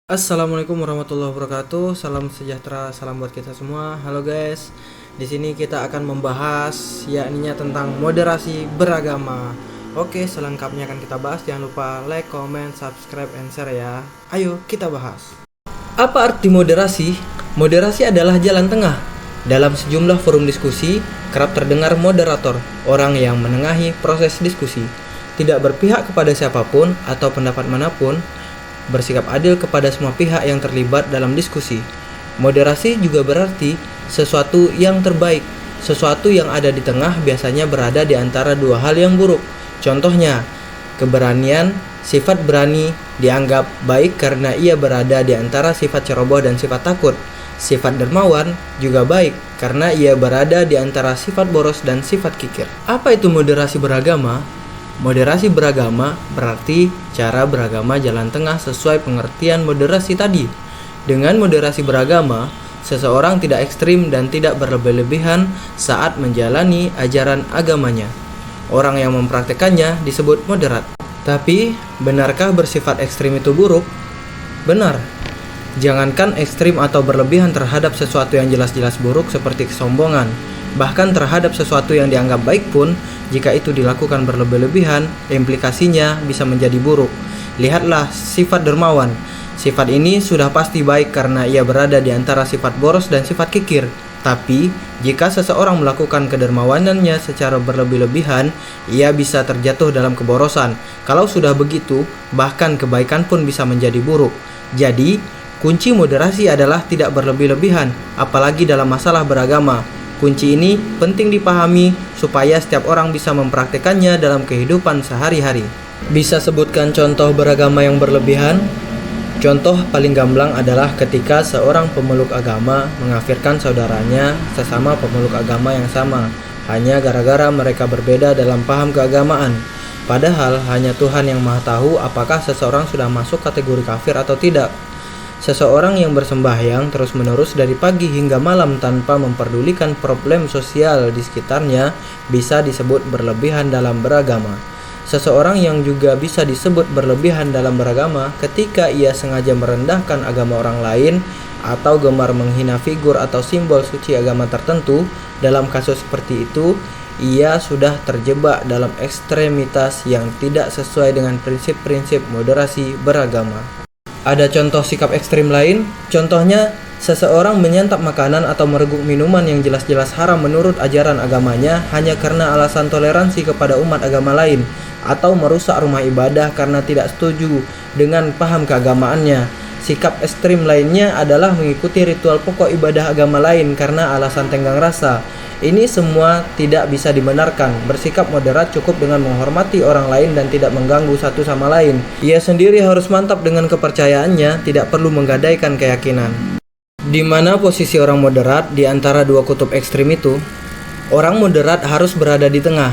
Assalamualaikum warahmatullahi wabarakatuh. Salam sejahtera, salam buat kita semua. Halo guys. Di sini kita akan membahas yakninya tentang moderasi beragama. Oke, selengkapnya akan kita bahas. Jangan lupa like, comment, subscribe, and share ya. Ayo kita bahas. Apa arti moderasi? Moderasi adalah jalan tengah. Dalam sejumlah forum diskusi, kerap terdengar moderator, orang yang menengahi proses diskusi, tidak berpihak kepada siapapun atau pendapat manapun, bersikap adil kepada semua pihak yang terlibat dalam diskusi. Moderasi juga berarti sesuatu yang terbaik. Sesuatu yang ada di tengah biasanya berada di antara dua hal yang buruk. Contohnya, keberanian, sifat berani dianggap baik karena ia berada di antara sifat ceroboh dan sifat takut. Sifat dermawan juga baik karena ia berada di antara sifat boros dan sifat kikir. Apa itu moderasi beragama? Moderasi beragama berarti cara beragama jalan tengah sesuai pengertian moderasi tadi. Dengan moderasi beragama, seseorang tidak ekstrim dan tidak berlebih-lebihan saat menjalani ajaran agamanya. Orang yang mempraktekannya disebut moderat. Tapi, benarkah bersifat ekstrim itu buruk? Benar. Jangankan ekstrim atau berlebihan terhadap sesuatu yang jelas-jelas buruk seperti kesombongan, bahkan terhadap sesuatu yang dianggap baik pun, jika itu dilakukan berlebih-lebihan, implikasinya bisa menjadi buruk. Lihatlah sifat dermawan. Sifat ini sudah pasti baik karena ia berada di antara sifat boros dan sifat kikir. Tapi, jika seseorang melakukan kedermawanannya secara berlebih-lebihan, ia bisa terjatuh dalam keborosan. Kalau sudah begitu, bahkan kebaikan pun bisa menjadi buruk. Jadi, kunci moderasi adalah tidak berlebih-lebihan, apalagi dalam masalah beragama. Kunci ini penting dipahami supaya setiap orang bisa mempraktekannya dalam kehidupan sehari-hari. Bisa sebutkan contoh beragama yang berlebihan? Contoh paling gamblang adalah ketika seorang pemeluk agama mengkafirkan saudaranya sesama pemeluk agama yang sama, hanya gara-gara mereka berbeda dalam paham keagamaan. Padahal hanya Tuhan yang Maha Tahu apakah seseorang sudah masuk kategori kafir atau tidak. Seseorang yang bersembahyang terus-menerus dari pagi hingga malam tanpa memperdulikan problem sosial di sekitarnya bisa disebut berlebihan dalam beragama. Seseorang yang juga bisa disebut berlebihan dalam beragama ketika ia sengaja merendahkan agama orang lain atau gemar menghina figur atau simbol suci agama tertentu. Dalam kasus seperti itu, ia sudah terjebak dalam ekstremitas yang tidak sesuai dengan prinsip-prinsip moderasi beragama. Ada contoh sikap ekstrim lain? Contohnya, seseorang menyantap makanan atau mereguk minuman yang jelas-jelas haram menurut ajaran agamanya hanya karena alasan toleransi kepada umat agama lain, atau merusak rumah ibadah karena tidak setuju dengan paham keagamaannya. Sikap ekstrim lainnya adalah mengikuti ritual pokok ibadah agama lain karena alasan tenggang rasa. Ini semua tidak bisa dibenarkan. Bersikap moderat cukup dengan menghormati orang lain dan tidak mengganggu satu sama lain. Ia sendiri harus mantap dengan kepercayaannya, tidak perlu menggadaikan keyakinan. Di mana posisi orang moderat di antara dua kutub ekstrim itu? Orang moderat harus berada di tengah,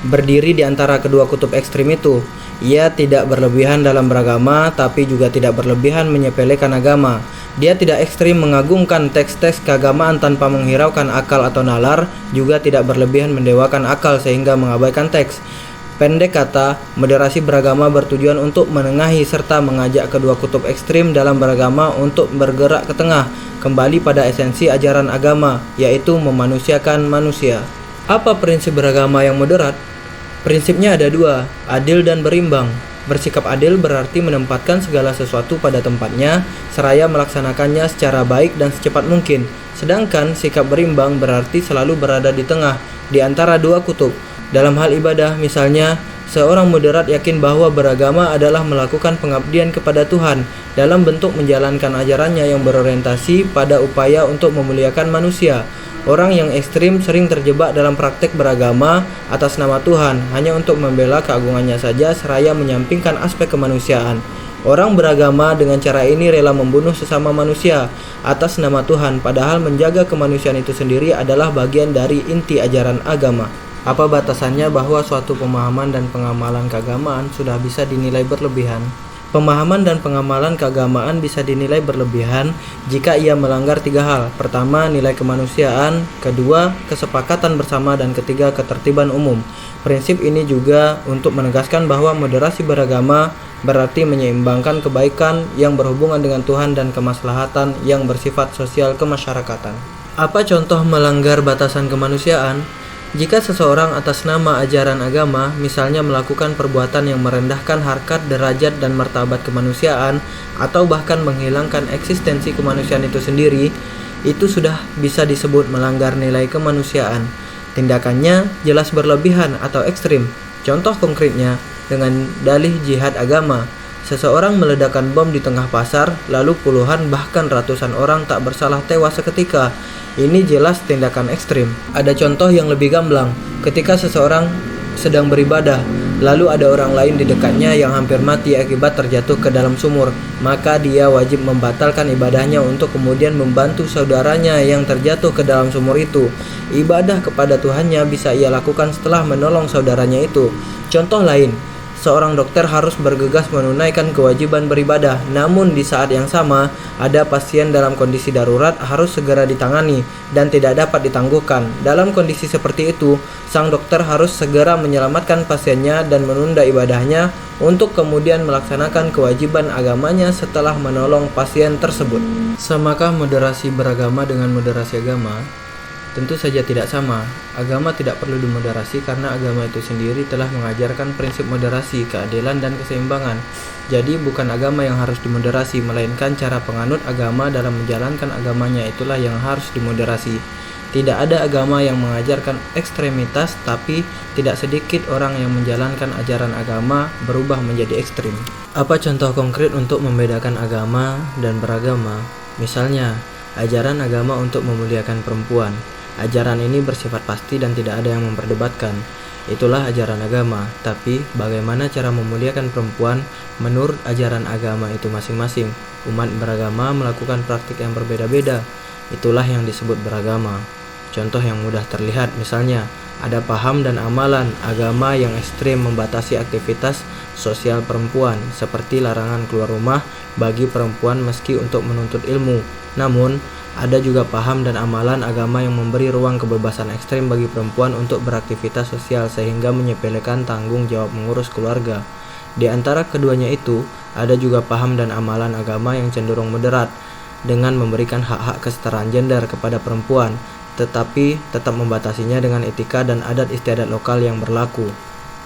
berdiri di antara kedua kutub ekstrim itu. Ia tidak berlebihan dalam beragama, tapi juga tidak berlebihan menyepelekan agama. Dia tidak ekstrim mengagungkan teks-teks keagamaan tanpa menghiraukan akal atau nalar, juga tidak berlebihan mendewakan akal sehingga mengabaikan teks. Pendek kata, moderasi beragama bertujuan untuk menengahi serta mengajak kedua kutub ekstrim dalam beragama untuk bergerak ke tengah, kembali pada esensi ajaran agama, yaitu memanusiakan manusia. Apa prinsip beragama yang moderat? Prinsipnya ada dua, adil dan berimbang. Bersikap adil berarti menempatkan segala sesuatu pada tempatnya, seraya melaksanakannya secara baik dan secepat mungkin. Sedangkan sikap berimbang berarti selalu berada di tengah, di antara dua kutub. Dalam hal ibadah, misalnya, seorang moderat yakin bahwa beragama adalah melakukan pengabdian kepada Tuhan dalam bentuk menjalankan ajarannya yang berorientasi pada upaya untuk memuliakan manusia. Orang yang ekstrim sering terjebak dalam praktek beragama atas nama Tuhan hanya untuk membela keagungannya saja seraya menyampingkan aspek kemanusiaan. Orang beragama dengan cara ini rela membunuh sesama manusia atas nama Tuhan, padahal menjaga kemanusiaan itu sendiri adalah bagian dari inti ajaran agama. Apa batasannya bahwa suatu pemahaman dan pengamalan keagamaan sudah bisa dinilai berlebihan? Pemahaman dan pengamalan keagamaan bisa dinilai berlebihan jika ia melanggar 3 hal. Pertama, nilai kemanusiaan, kedua, kesepakatan bersama, dan ketiga, ketertiban umum. Prinsip ini juga untuk menegaskan bahwa moderasi beragama berarti menyeimbangkan kebaikan yang berhubungan dengan Tuhan dan kemaslahatan yang bersifat sosial kemasyarakatan. Apa contoh melanggar batasan kemanusiaan? Jika seseorang atas nama ajaran agama, misalnya melakukan perbuatan yang merendahkan harkat, derajat, dan martabat kemanusiaan, atau bahkan menghilangkan eksistensi kemanusiaan itu sendiri, itu sudah bisa disebut melanggar nilai kemanusiaan. Tindakannya jelas berlebihan atau ekstrim. Contoh konkretnya, dengan dalih jihad agama, seseorang meledakkan bom di tengah pasar, lalu puluhan bahkan ratusan orang tak bersalah tewas seketika. Ini jelas tindakan ekstrim. Ada contoh yang lebih gamblang, ketika seseorang sedang beribadah, lalu ada orang lain di dekatnya yang hampir mati akibat terjatuh ke dalam sumur, maka dia wajib membatalkan ibadahnya untuk kemudian membantu saudaranya yang terjatuh ke dalam sumur itu. Ibadah kepada Tuhannya bisa ia lakukan setelah menolong saudaranya itu. Contoh lain, seorang dokter harus bergegas menunaikan kewajiban beribadah, namun di saat yang sama, ada pasien dalam kondisi darurat harus segera ditangani dan tidak dapat ditangguhkan. Dalam kondisi seperti itu, sang dokter harus segera menyelamatkan pasiennya dan menunda ibadahnya untuk kemudian melaksanakan kewajiban agamanya setelah menolong pasien tersebut. Samakah moderasi beragama dengan moderasi agama? Tentu saja tidak sama. Agama tidak perlu dimoderasi karena agama itu sendiri telah mengajarkan prinsip moderasi, keadilan, dan keseimbangan. Jadi bukan agama yang harus dimoderasi, melainkan cara penganut agama dalam menjalankan agamanya itulah yang harus dimoderasi. Tidak ada agama yang mengajarkan ekstremitas, tapi tidak sedikit orang yang menjalankan ajaran agama berubah menjadi ekstrim. Apa contoh konkret untuk membedakan agama dan beragama? Misalnya, ajaran agama untuk memuliakan perempuan. Ajaran ini bersifat pasti dan tidak ada yang memperdebatkan. Itulah ajaran agama. Tapi bagaimana cara memuliakan perempuan menurut ajaran agama itu masing-masing? Umat beragama melakukan praktik yang berbeda-beda. Itulah yang disebut beragama. Contoh yang mudah terlihat, misalnya ada paham dan amalan agama yang ekstrim membatasi aktivitas sosial perempuan, seperti larangan keluar rumah bagi perempuan meski untuk menuntut ilmu. Namun, ada juga paham dan amalan agama yang memberi ruang kebebasan ekstrim bagi perempuan untuk beraktivitas sosial sehingga menyepelekan tanggung jawab mengurus keluarga. Di antara keduanya itu, ada juga paham dan amalan agama yang cenderung moderat dengan memberikan hak-hak kesetaraan gender kepada perempuan, tetapi tetap membatasinya dengan etika dan adat istiadat lokal yang berlaku.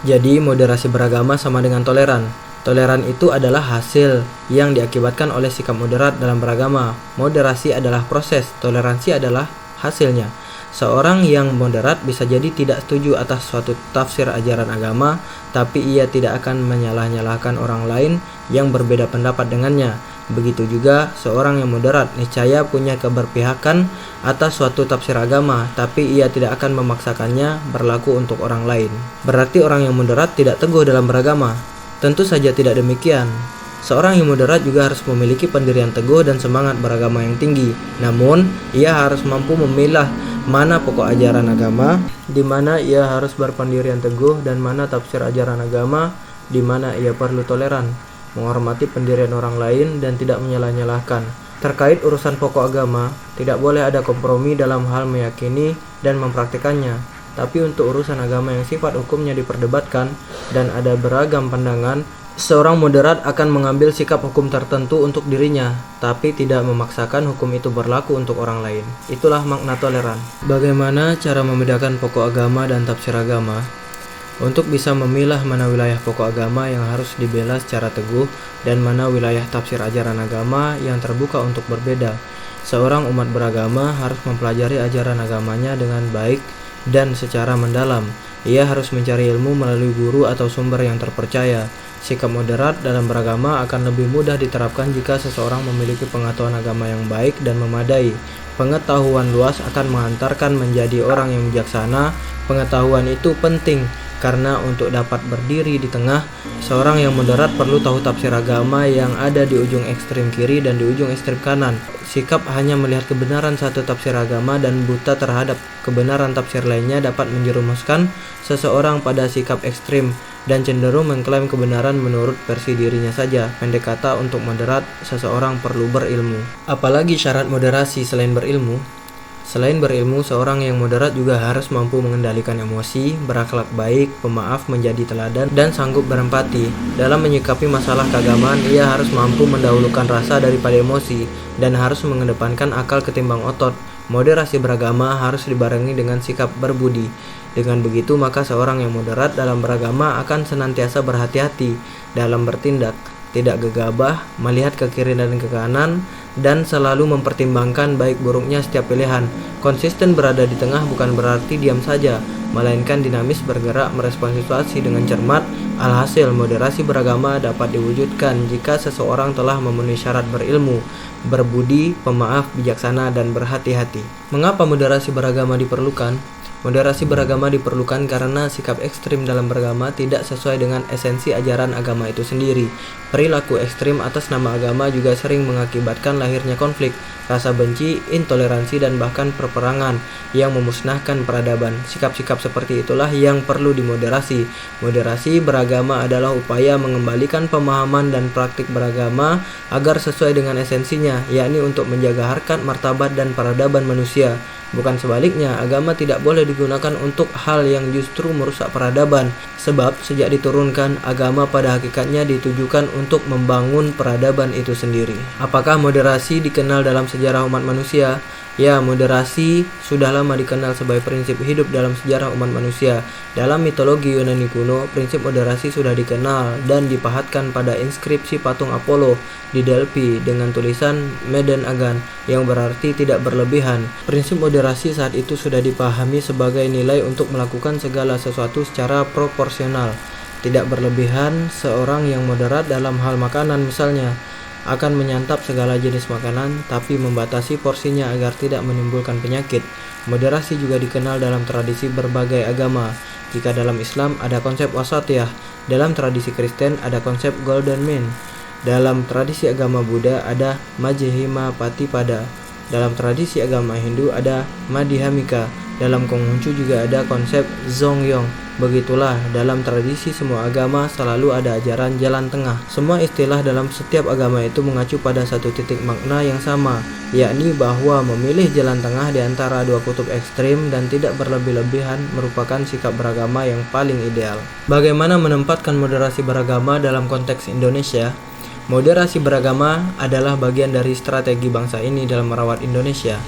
Jadi, moderasi beragama sama dengan toleran. Toleran itu adalah hasil yang diakibatkan oleh sikap moderat dalam beragama. Moderasi adalah proses, toleransi adalah hasilnya. Seorang yang moderat bisa jadi tidak setuju atas suatu tafsir ajaran agama, tapi ia tidak akan menyalah-nyalahkan orang lain yang berbeda pendapat dengannya. Begitu juga seorang yang moderat niscaya punya keberpihakan atas suatu tafsir agama, tapi ia tidak akan memaksakannya berlaku untuk orang lain. Berarti orang yang moderat tidak teguh dalam beragama. Tentu saja tidak demikian. Seorang yang moderat juga harus memiliki pendirian teguh dan semangat beragama yang tinggi. Namun, ia harus mampu memilah mana pokok ajaran agama, di mana ia harus berpendirian teguh, dan mana tafsir ajaran agama, di mana ia perlu toleran, menghormati pendirian orang lain, dan tidak menyalah-nyalahkan. Terkait urusan pokok agama, tidak boleh ada kompromi dalam hal meyakini dan mempraktikannya. Tapi untuk urusan agama yang sifat hukumnya diperdebatkan dan ada beragam pandangan, seorang moderat akan mengambil sikap hukum tertentu untuk dirinya, tapi tidak memaksakan hukum itu berlaku untuk orang lain. Itulah makna toleran. Bagaimana cara membedakan pokok agama dan tafsir agama? Untuk bisa memilah mana wilayah pokok agama yang harus dibela secara teguh dan mana wilayah tafsir ajaran agama yang terbuka untuk berbeda, seorang umat beragama harus mempelajari ajaran agamanya dengan baik dan secara mendalam. Ia harus mencari ilmu melalui guru atau sumber yang terpercaya. Sikap moderat dalam beragama akan lebih mudah diterapkan jika seseorang memiliki pengetahuan agama yang baik dan memadai. Pengetahuan luas akan mengantarkan menjadi orang yang bijaksana. Pengetahuan itu penting karena untuk dapat berdiri di tengah, seorang yang moderat perlu tahu tafsir agama yang ada di ujung ekstrem kiri dan di ujung ekstrem kanan. Sikap hanya melihat kebenaran satu tafsir agama dan buta terhadap kebenaran tafsir lainnya dapat menjerumuskan seseorang pada sikap ekstrem dan cenderung mengklaim kebenaran menurut versi dirinya saja. Pendek kata, untuk moderat, seseorang perlu berilmu. Apalagi syarat moderasi selain berilmu? Selain berilmu, seorang yang moderat juga harus mampu mengendalikan emosi, berakhlak baik, pemaaf, menjadi teladan, dan sanggup berempati. Dalam menyikapi masalah keagamaan, ia harus mampu mendahulukan rasa daripada emosi, dan harus mengedepankan akal ketimbang otot. Moderasi beragama harus dibarengi dengan sikap berbudi. Dengan begitu, maka seorang yang moderat dalam beragama akan senantiasa berhati-hati dalam bertindak, tidak gegabah, melihat ke kiri dan ke kanan, dan selalu mempertimbangkan baik buruknya setiap pilihan. Konsisten berada di tengah bukan berarti diam saja, melainkan dinamis bergerak merespons situasi dengan cermat. Alhasil, moderasi beragama dapat diwujudkan jika seseorang telah memenuhi syarat berilmu, berbudi, pemaaf, bijaksana, dan berhati-hati. Mengapa moderasi beragama diperlukan? Moderasi beragama diperlukan karena sikap ekstrim dalam beragama tidak sesuai dengan esensi ajaran agama itu sendiri. Perilaku ekstrim atas nama agama juga sering mengakibatkan lahirnya konflik, rasa benci, intoleransi, dan bahkan perperangan yang memusnahkan peradaban. Sikap-sikap seperti itulah yang perlu dimoderasi. Moderasi beragama adalah upaya mengembalikan pemahaman dan praktik beragama agar sesuai dengan esensinya, yakni untuk menjaga harkat, martabat, dan peradaban manusia. Bukan sebaliknya, agama tidak boleh digunakan untuk hal yang justru merusak peradaban. Sebab sejak diturunkan, agama pada hakikatnya ditujukan untuk membangun peradaban itu sendiri. Apakah moderasi dikenal dalam sejarah umat manusia? Ya, moderasi sudah lama dikenal sebagai prinsip hidup dalam sejarah umat manusia. Dalam mitologi Yunani kuno, prinsip moderasi sudah dikenal dan dipahatkan pada inskripsi patung Apollo di Delphi dengan tulisan Meden Agan, yang berarti tidak berlebihan. Prinsip moderasi saat itu sudah dipahami sebagai nilai untuk melakukan segala sesuatu secara proporsional. Tidak berlebihan. Seorang yang moderat dalam hal makanan misalnya akan menyantap segala jenis makanan, tapi membatasi porsinya agar tidak menimbulkan penyakit. Moderasi juga dikenal dalam tradisi berbagai agama. Jika dalam Islam ada konsep wasatiyah, dalam tradisi Kristen ada konsep golden mean, dalam tradisi agama Buddha ada Majjhima Patipada, dalam tradisi agama Hindu ada Madhyamika, dalam Konghucu juga ada konsep Zongyong. Begitulah, dalam tradisi semua agama selalu ada ajaran jalan tengah. Semua istilah dalam setiap agama itu mengacu pada satu titik makna yang sama, yakni bahwa memilih jalan tengah di antara dua kutub ekstrim dan tidak berlebih-lebihan merupakan sikap beragama yang paling ideal. Bagaimana menempatkan moderasi beragama dalam konteks Indonesia? Moderasi beragama adalah bagian dari strategi bangsa ini dalam merawat Indonesia.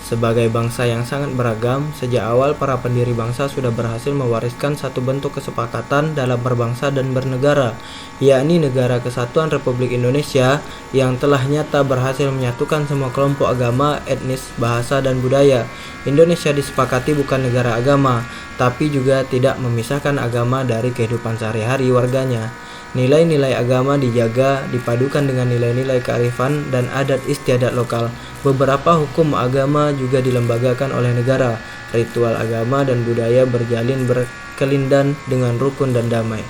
Sebagai bangsa yang sangat beragam, sejak awal para pendiri bangsa sudah berhasil mewariskan satu bentuk kesepakatan dalam berbangsa dan bernegara, yakni Negara Kesatuan Republik Indonesia yang telah nyata berhasil menyatukan semua kelompok agama, etnis, bahasa, dan budaya. Indonesia disepakati bukan negara agama, tapi juga tidak memisahkan agama dari kehidupan sehari-hari warganya. Nilai-nilai agama dijaga, dipadukan dengan nilai-nilai kearifan dan adat istiadat lokal. Beberapa hukum agama juga dilembagakan oleh negara. Ritual agama dan budaya berjalin berkelindan dengan rukun dan damai.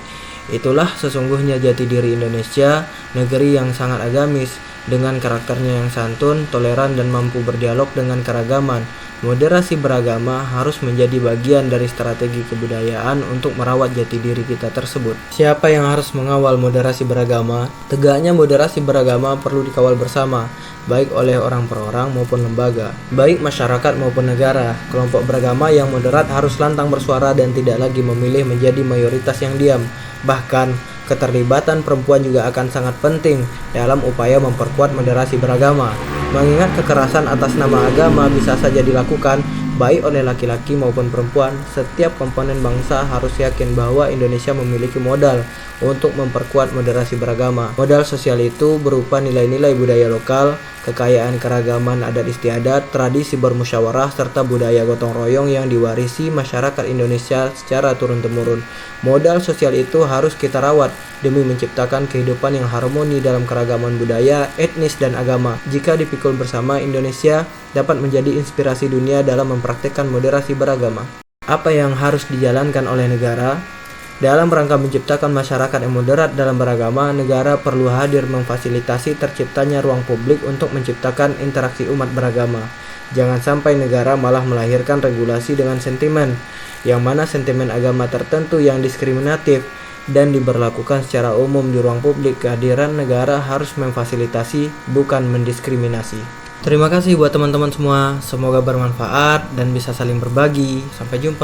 Itulah sesungguhnya jati diri Indonesia, negeri yang sangat agamis, dengan karakternya yang santun, toleran, dan mampu berdialog dengan keragaman. Moderasi beragama harus menjadi bagian dari strategi kebudayaan untuk merawat jati diri kita tersebut. Siapa yang harus mengawal moderasi beragama? Tegaknya moderasi beragama perlu dikawal bersama, baik oleh orang per orang maupun lembaga, baik masyarakat maupun negara. Kelompok beragama yang moderat harus lantang bersuara dan tidak lagi memilih menjadi mayoritas yang diam. Bahkan, keterlibatan perempuan juga akan sangat penting dalam upaya memperkuat moderasi beragama. Mengingat kekerasan atas nama agama bisa saja dilakukan baik oleh laki-laki maupun perempuan, setiap komponen bangsa harus yakin bahwa Indonesia memiliki modal untuk memperkuat moderasi beragama. Modal sosial itu berupa nilai-nilai budaya lokal, kekayaan keragaman adat istiadat, tradisi bermusyawarah, serta budaya gotong royong yang diwarisi masyarakat Indonesia secara turun-temurun. Modal sosial itu harus kita rawat demi menciptakan kehidupan yang harmoni dalam keragaman budaya, etnis, dan agama. Jika dipikul bersama, Indonesia dapat menjadi inspirasi dunia dalam mempraktikkan moderasi beragama. Apa yang harus dijalankan oleh negara? Dalam rangka menciptakan masyarakat yang moderat dalam beragama, negara perlu hadir memfasilitasi terciptanya ruang publik untuk menciptakan interaksi umat beragama. Jangan sampai negara malah melahirkan regulasi dengan sentimen, yang mana sentimen agama tertentu yang diskriminatif, dan diberlakukan secara umum di ruang publik. Kehadiran negara harus memfasilitasi, bukan mendiskriminasi. Terima kasih buat teman-teman semua. Semoga bermanfaat dan bisa saling berbagi. Sampai jumpa.